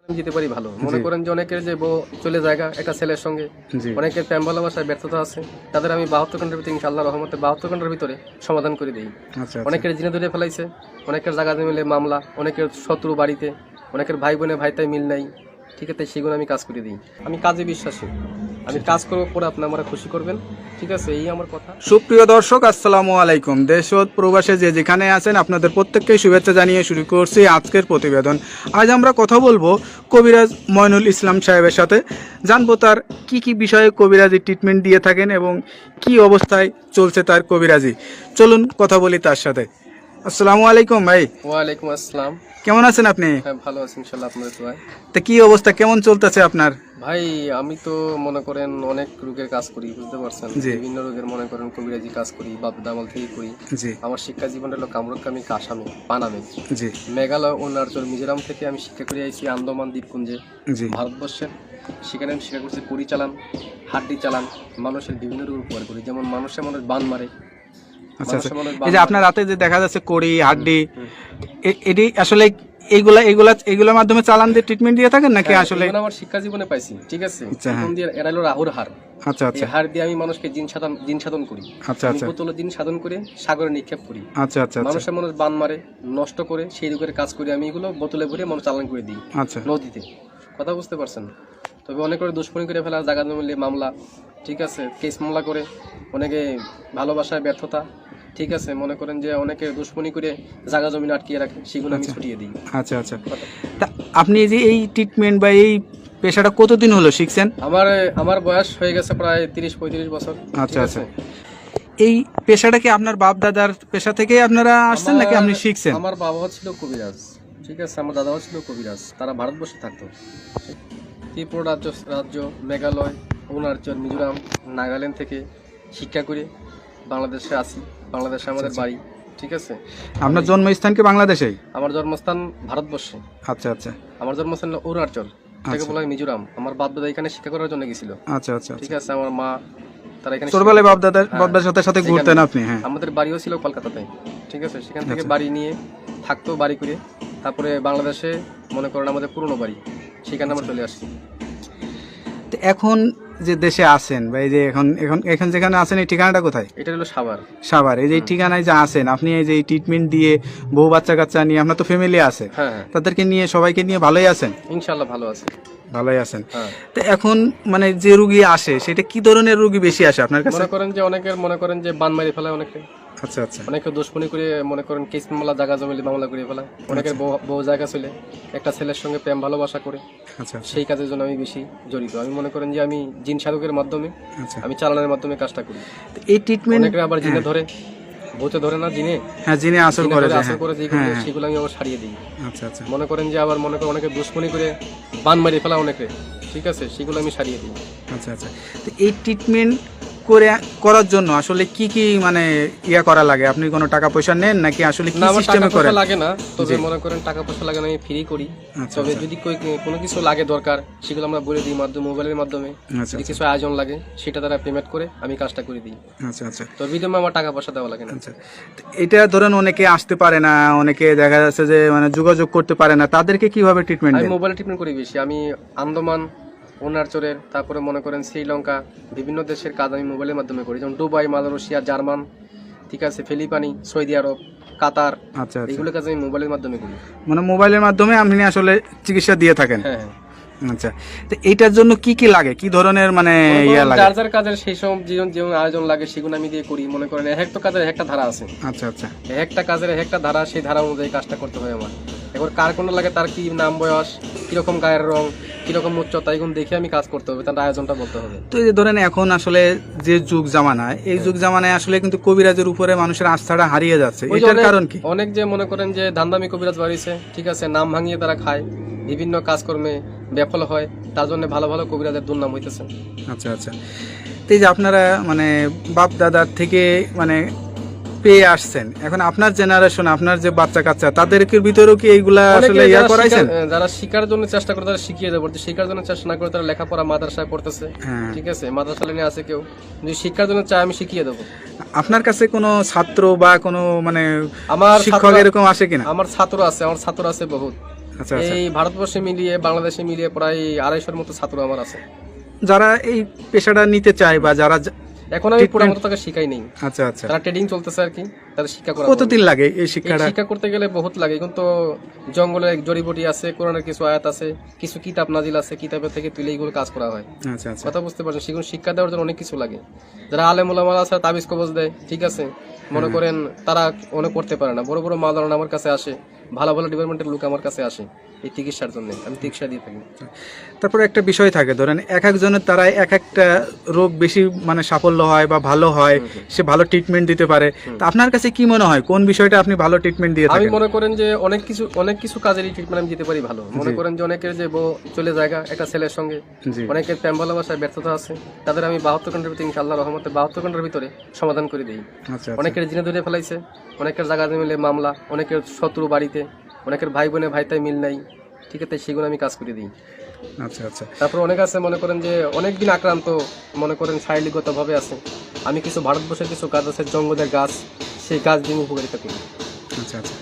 যেতে পারি ভালো মনে করেন যে অনেকের যে বউ চলে জায়গা একটা ছেলের সঙ্গে অনেকের প্রেম ভালোবাসায় ব্যর্থতা আছে তাদের আমি 72 ঘন্টার ভিতরে ইনশাআল্লাহ রহমতে 72 ঘন্টার ভিতরে সমাধান করে দিই। অনেকের জিনে ধরে ফেলাইছে, অনেকের জায়গা মিলে মামলা, অনেকের শত্রু বাড়িতে, অনেকের ভাই বোনে ভাইতাই মিল নাই, ঠিক আছে, সেগুলো আমি কাজ করে দিই। আমি কাজে বিশ্বাসী, আমি কাজ করবো পরে আপনি আমার খুশি করবেন, ঠিক আছে, এই আমার কথা। সুপ্রিয় দর্শক, আসসালামু আলাইকুম। দেশ ও প্রবাসে যে যেখানে আছেন আপনাদের প্রত্যেককে শুভেচ্ছা জানিয়ে শুরু করছি আজকের প্রতিবেদন। আজ আমরা কথা বলবো কবিরাজ মইনুল ইসলাম সাহেবের সাথে, জানবো তার কি কি বিষয়ে কবিরাজি ট্রিটমেন্ট দিয়ে থাকেন এবং কি অবস্থায় চলছে তার কবিরাজি। চলুন কথা বলি তার সাথে। আসসালামু আলাইকুম ভাই। ওয়ালাইকুম আসসালাম। কেমন আছেন আপনি? হ্যাঁ, ভালো আছি ইনশাআল্লাহ, আপনাদের দোয়ায়। তা কি অবস্থা, কেমন চলতেছে আপনার? ভাই আমি তো মনে করেন অনেক রোগের কাজ করি, বুঝতে পারছেন, বিভিন্ন রোগের মনে করেন কবিরাজি কাজ করি, বাপ দামাল থেকে করি। আমার শিক্ষা জীবন হলো কামরুকামি, কাসামে, পানামে, মেঘালয়, অরুণাচল, মিজোরাম থেকে আমি শিক্ষা করে আইছি আন্দামান দ্বীপপুঞ্জে, ভারতবর্ষের। সেখানে আমি শিক্ষা করছি কুড়ি চালান, হাড্ডি চালান, মানুষের বিভিন্ন রোগ উপকার করি, যেমন মানুষ বান মারে। আচ্ছা আচ্ছা, এই যে আপনার রাতে যে দেখা যাচ্ছে কড়ি হাড্ডি, এটি আসলে এইগুলোর মাধ্যমে চালান দিয়ে ট্রিটমেন্ট দিয়ে থাকেন নাকি? আসলে আমার শিক্ষা জীবনে পাইছি, ঠিক আছে, এখন দিয়ে এরা হলো রাহুর হার। আচ্ছা আচ্ছা, হার দিয়ে আমি মানুষকে জিন সাধন করি। আচ্ছা আচ্ছা, বোতলে জিন সাধন করে সাগরে নিক্ষেপ করি। আচ্ছা আচ্ছা, মানুষ বান মারে, নষ্ট করে, সেই রোগের কাজ করি আমি, এগুলো বোতলে ভরে মানুষ চালান করে দিই। আচ্ছা, নদীতে, কথা বুঝতে পারছেন। তবে অনেক করে দুশ্মনী করে ফেলা, জায়গা জমিলে মামলা, ঠিক আছে, কেস মামলা করে, অনেকে ভালোবাসায় ব্যর্থতা, ঠিক আছে, মনে করেন যে অনেকে দুশ্মনী করে জায়গা জমি আটকিয়ে রাখে, সেগুলো আমি ছুটিয়ে দিই। আচ্ছা আচ্ছা, তা আপনি যে এই ট্রিটমেন্ট বা এই পেশাটা কতদিন হলো শিখছেন? আমার বয়স হয়ে গেছে প্রায় 30-35 বছর। আচ্ছা আচ্ছা, এই পেশাটা কি আপনার বাপ দাদার পেশা থেকে আপনারা আসছেন নাকি আপনি শিখছেন? আমার বাবা ছিল কবিরাজ, ঠিক আছে, আমার দাদাও ছিল কবিরাজ, তারা ভারতবর্ষে থাকতো। ত্রিপুরা রাজ্য, মেঘালয়, অরুণাচল, মিজোরাম, নাগাল্যান্ড থেকে শিক্ষা করে বাংলাদেশে আসি। বাংলাদেশে আমাদের বাড়ি, ঠিক আছে। আপনার জন্মস্থান কি বাংলাদেশেই? আমার জন্মস্থান ভারতবর্ষে। আচ্ছা আচ্ছা, আমার জন্মস্থান অরুণাচল, তাকে বলা হয় মিজোরাম। আমার বাপ দাদা এখানে শিক্ষা করার জন্য গেছিল। আচ্ছা আচ্ছা, ঠিক আছে, আমার মা তারা এখানে ছোটবেলায় বাপ দাদার সাথে ঘুরতেন আপনি? হ্যাঁ, আমাদের বাড়িও ছিল কলকাতাতে, ঠিক আছে, সেখান থেকে বাড়ি নিয়ে থাকতো, বাড়ি করে তারপরে বাংলাদেশে মনে করেন আমাদের পুরনো বাড়ি, সেখানে আমরা চলে আসছি। এখন যে দেশে আছেন বা এই যে এখন যেখানে আছেন, এই ঠিকানাটা কোথায়? এটা হলো সাভার। এই যে ঠিকানায় যে আছেন আপনি, এই যে ট্রিটমেন্ট দিয়ে বউ বাচ্চা কাচ্চা নিয়ে, আপনার তো ফ্যামিলি আছে, তাদেরকে নিয়ে সবাইকে নিয়ে ভালোই আছেন? ইনশাআল্লাহ ভালোই আছেন। তো এখন মানে যে রোগী আসে, সেটা কি ধরনের রোগী বেশি আসে আপনার কাছে? মনে করেন যে বান মারি ফেলায় অনেকে। আচ্ছা আচ্ছা, অনেকে দুশ্মনী করে, মনে করেন কেস মামলা, জায়গা জমিলে মামলা করে ফেলায়। অনেকের বউ জায়গা চলে একটা ছেলের সঙ্গে প্রেম ভালোবাসা করে। আচ্ছা, সেই কাজের জন্য আমি বেশি জড়িত। আমি মনে করেন যে আমি জিন সাধকের মাধ্যমে, আমি চালানোর মাধ্যমে কাজটা করি। এই ট্রিটমেন্ট অনেকে আবার জিনে ধরে, ভূতে ধরে না, জিনে, হ্যাঁ, জিনে আসর করে, সেগুলো আমি আবার সারিয়ে দিই। আচ্ছা আচ্ছা, মনে করেন যে আবার মনে করেন অনেকে দুশ্মনী করে বান মারি ফেলা অনেকে, ঠিক আছে, সেগুলো আমি সারিয়ে দিই। আচ্ছা আচ্ছা, তো এই ট্রিটমেন্ট করার জন্য আসলে কি কি মানে করা লাগে? আপনি কোনো টাকা পয়সা নেন নাকি আসলে কি সিস্টেমে করেন? লাগে না, তবে মনে করেন টাকা পয়সা লাগে না, আমি ফ্রি করি। তবে যদি কোনো কিছু লাগে দরকার, সেগুলো আমরা বলে দিই মোবাইলের মাধ্যমে। যদি কিছু আয়োজন লাগে, সেটা তারা পেমেন্ট করে আমি কাজটা করে দিই। আচ্ছা আচ্ছা, তো বিদমে আমার টাকা পয়সা দেওয়া লাগে না। আচ্ছা, এটা ধরেন অনেকে আসতে পারে না, অনেকে দেখা যাচ্ছে যে মানে যোগাযোগ করতে পারে না, তাদেরকে কিভাবে ট্রিটমেন্ট? আমি মোবাইলে ট্রিটমেন্ট করি বেশি। আমি আন্দামান, অরুণাচলের, তারপরে মনে করেন শ্রীলঙ্কা, বিভিন্ন দেশের কাজ আমি মোবাইলের মাধ্যমে করি, যেমন দুবাই, মালয়েশিয়া, জার্মান, ঠিক আছে, ফিলিপাইনি, সৌদি আরব, কাতার। আচ্ছা, এগুলো কাজ আমি মোবাইলের মাধ্যমে করি। মানে মোবাইলের মাধ্যমে আপনি আসলে চিকিৎসা দিয়ে থাকেন? হ্যাঁ। আচ্ছা, তো এইটার জন্য কি কি লাগে, কি ধরনের মানে লাগে? যার কাজের সেই সব যেমন আয়োজন লাগে, সেগুলো আমি দিয়ে করি। মনে করেন একটা কাজের একটা ধারা আছে। আচ্ছা আচ্ছা, একটা কাজের একটা ধারা, সেই ধারা অনুযায়ী কাজটা করতে হয় আমার। এবার কার কোন লাগে, তার কি নাম, বয়স, কিরকম গায়ের রং, কিরকম উচ্চতা, এগুলো দেখে আমি কাজ করতে হবে, তার আয়োজনটা বলতে হবে। তো এই যে ধরেন এখন আসলে যে যুগ জামানায়, এই যুগ জামানায় আসলে কিন্তু কবিরাজের উপরে মানুষের আস্থাটা হারিয়ে যাচ্ছে, এটার কারণ কি? অনেক যে মনে করেন যে ধান্দামি কবিরাজ বাড়িছে, ঠিক আছে, নাম ভাঙিয়ে তারা খায়, বিভিন্ন কাজকর্মে ব্যাফল হয়, তার জন্য ভালো ভালো কবিরাজের দুর্নাম হইতেছে। আচ্ছা আচ্ছা, তো এই যে আপনারা মানে বাপ দাদার থেকে মানে পেয়ে আসছেন, এখন আপনার জেনারেশন, আপনার যে বাচ্চা কাচ্চা, তাদেরকে ভিতরেও কি এইগুলা আসলে করাইছেন? যারা শিকার জন্য চেষ্টা করে তারা শিখিয়ে দেবো, শিকার জন্য চেষ্টা না করে তারা লেখাপড়া মাদ্রাসায় পড়তেছে, ঠিক আছে, মাদ্রাসা লাইনে আছে কেউ, যদি শিক্ষার জন্য চায় আমি শিখিয়ে দেবো। আপনার কাছে কোনো ছাত্র বা কোনো মানে আমার শিক্ষক এরকম আসে কিনা? আমার ছাত্র আছে বহুত। আচ্ছা আচ্ছা। এই ভারতবর্ষে মিলিয়ে বাংলাদেশে মিলিয়ে প্রায় 250-র মতো ছাত্র আমার আছে। যারা এই পেশাটা নিতে চায় বা যারা এখন আমি পুরো মতো তাকে শিখাই নেই। আচ্ছা আচ্ছা। তারা ট্রেডিং চলতেছে আর কি, তাদের শিক্ষা করা। কতদিন লাগে এই এই শিক্ষাটা? শিক্ষা করতে গেলে বহুত লাগে, কিন্তু জঙ্গলে জড়িবুটি আছে, কোরআনের কিছু আয়াত আছে, কিছু কিতাব নাজিল আছে, কিতাবের থেকে তুলে এইগুলো কাজ করা হয়। আচ্ছা আচ্ছা। কথা বুঝতে পারছেন? সেগুলো শিক্ষা দেওয়ার জন্য অনেক কিছু লাগে। যারা আলেম ওলামা আছে তাবিজ কবজ দেয়, ঠিক আছে, মনে করেন তারা অনেক করতে পারে না। বড় বড় মাওলানা আমার কাছে আসে, ভালো ভালো ডিপার্টমেন্টের লোক আমার কাছে আসে এই চিকিৎসার জন্য, আমি চিকিৎসা দিয়ে থাকি। তারপরে একটা বিষয় থাকে, ধরেন এক একজনের তারা এক একটা রোগ বেশি মানে সাফল্য হয় বা ভালো হয়, সে ভালো ট্রিটমেন্ট দিতে পারে। তা আপনার কাছে কি মনে হয় কোন বিষয়টা আপনি ভালো ট্রিটমেন্ট দিয়ে আমি থাকেন? মনে করেন যে অনেক কিছু কাজেরই ট্রিটমেন্ট আমি দিতে পারি ভালো। মনে করেন যে অনেকের যে বউ চলে জায়গা একটা ছেলের সঙ্গে, জি। অনেকের প্রেম ভালোবাসায় ব্যর্থতা আছে, তাদের আমি 72 ঘন্টার ভিতরে ইনশাআল্লাহ রহমতে 72 ঘন্টার ভিতরে সমাধান করে দিই। আচ্ছা অনেকের জিনে ধরে ফেলাইছে, অনেকের জায়গা মিলে মামলা, অনেকের শত্রু বাড়িতে, অনেকের ভাই বোনে ভাইতাই মিল নাই, ঠিক আছে, সেগুলো আমি কাজ করে দিই। আচ্ছা আচ্ছা। তারপর অনেক আছে মনে করেন যে অনেকদিন আক্রান্ত, মনে করেন শারীরিকগত ভাবে আছে, আমি কিছু ভারতবর্ষের কিছু গাছ আছে, জঙ্গলের গাছ, সেই গাছ দিয়ে আমি উপকারিতা করি। আচ্ছা আচ্ছা।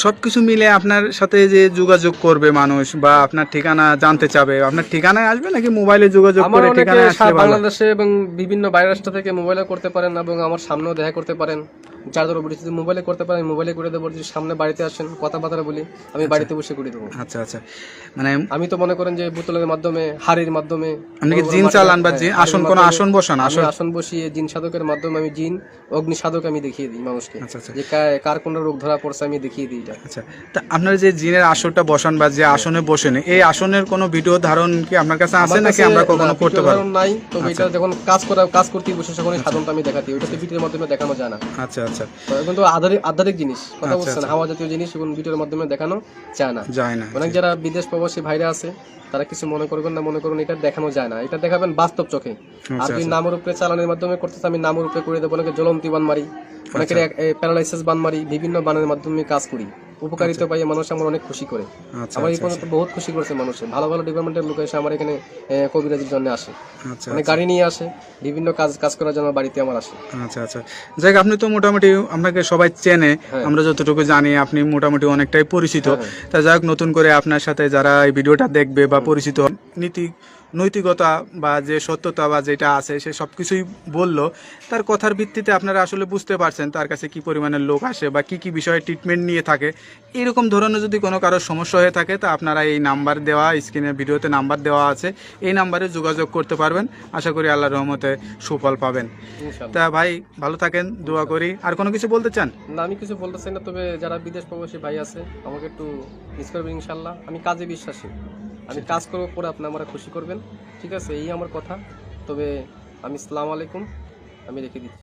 সব কিছু মিলে আপনার সাথে যে যোগাযোগ করবে মানুষ বা আপনার ঠিকানা জানতে চাবে, আপনার ঠিকানায় আসবে নাকি মোবাইলে যোগাযোগ আমার করে অনেকে ঠিকানায় আসলে ভালো? বাংলাদেশে এবং বিভিন্ন বাইরের রাষ্ট্র থেকে মোবাইলে করতে পারেন এবং আমার সামনেও দেখা করতে পারেন। যার ধরো যদি মোবাইলে করতে পারেন মোবাইলে করে দেবো, যদি সামনে বাড়িতে আসেন কথাবার্তা বলি, আমি বাড়িতে বসে করে দেবো। আচ্ছা আচ্ছা। মানে আমি তো মনে করেন যে বোতলের মাধ্যমে, হাড়ির মাধ্যমে আপনি কি বড় বড় জিন মাটির- চালান বা হ্যাঁ, আসন হাড়ির কোন মাধ্যমে আসন বসান? আমি আসন? আসন বসিয়ে জিন সাধকের মাধ্যমে আমি জিন অগ্নি সাধক আমি দেখিয়ে দিই মানুষকে, আচ্ছা আচ্ছা। যে কার কোন রোগ ধরা পড়ছে আমি দেখিয়ে দিই এটা। আচ্ছা, তা আপনার যে জিনের আসনটা বসান বা যে আসনে বসেন, এই আসনের কোনো ভিডিও ধারণ কি আপনার কাছে আছে আমার নাকি কাছে আমরা কখনো না, করতে ভিডিও পারবো? ধারণ নাই, তবে এটা যখন কাজ করতে বসে তখন সাধনটা আমি দেখাতে, ওটা তো ভিডিওর মাধ্যমে দেখানো যায় না। আচ্ছা আচ্ছা। তো কিন্তু আধারিক জিনিস, কথা আচ্ছা, বলছেন, আচ্ছা। হাওয়া জাতীয় জিনিস এবং ভিডিওর মাধ্যমে দেখানো যায় না। যায় না। অনেক যারা বিদেশ প্রবাসী ভাইরা আছে তারা কিছু মনে করবেন না, মনে করুন এটা দেখানো যায় না, এটা দেখাবেন বাস্তব চোখে। আর আচ্ছা যদি আচ্ছা। নামের উপরে চালানের মাধ্যমে করতেছে আমি নামের উপরে করে দেবো, অনেকে জ্বলন্তি বান মারি, অনেকের প্যারালাইসিস বান মারি, বিভিন্ন বানের মাধ্যমে কাজ করি, উপকারিতা পাই, মানুষ আমার অনেক খুশি করে। আচ্ছা আমার এই আচ্ছা পর্যন্ত বহুত খুশি করেছে মানুষ, ভালো ভালো ডিপার্টমেন্টের লোক এসে আমার এখানে কবিরাজির জন্য আসে, আচ্ছা অনেক গাড়ি নিয়ে আসে, বিভিন্ন কাজ করার জন্য বাড়িতে আমার আসে। আচ্ছা আচ্ছা। যাই হোক, আপনি তো মোটামুটি আপনাকে সবাই চেনে, হ্যাঁ। আমরা যতটুকু জানি আপনি মোটামুটি অনেকটাই পরিচিত। হ্যাঁ। তা যাই হোক, নতুন করে আপনার সাথে যারা এই ভিডিওটা দেখবে বা পরিচিত, নৈতিকতা বা যে সত্যতা বা যেটা আছে সে সব কিছুই বললো, তার কথার ভিত্তিতে আপনারা আসলে বুঝতে পারছেন তার কাছে কি পরিমাণের লোক আসে বা কি কি বিষয়ে ট্রিটমেন্ট নিয়ে থাকে। এরকম ধরনের যদি কোনো কারোর সমস্যা হয়ে থাকে তা আপনারা এই নাম্বার দেওয়া, স্ক্রিনের ভিডিওতে নাম্বার দেওয়া আছে, এই নাম্বারে যোগাযোগ করতে পারবেন। আশা করি আল্লাহর রহমতে সুফল পাবেন। ইনশাআল্লাহ। তা ভাই ভালো থাকেন, দোয়া করি। আর কোনো কিছু বলতে চান? না, আমি কিছু বলতে চাই না, তবে যারা বিদেশ প্রবাসী ভাই আছে আমাকে একটু মিস করবেন ইনশাল্লাহ। আমি কাজে বিশ্বাসী, আমি কাজ করবো, পরে আপনি আমরা খুশি করবেন, ঠিক আছে, এই আমার কথা। তবে আমি আসসালামু আলাইকুম, আমি রেখে দিচ্ছি।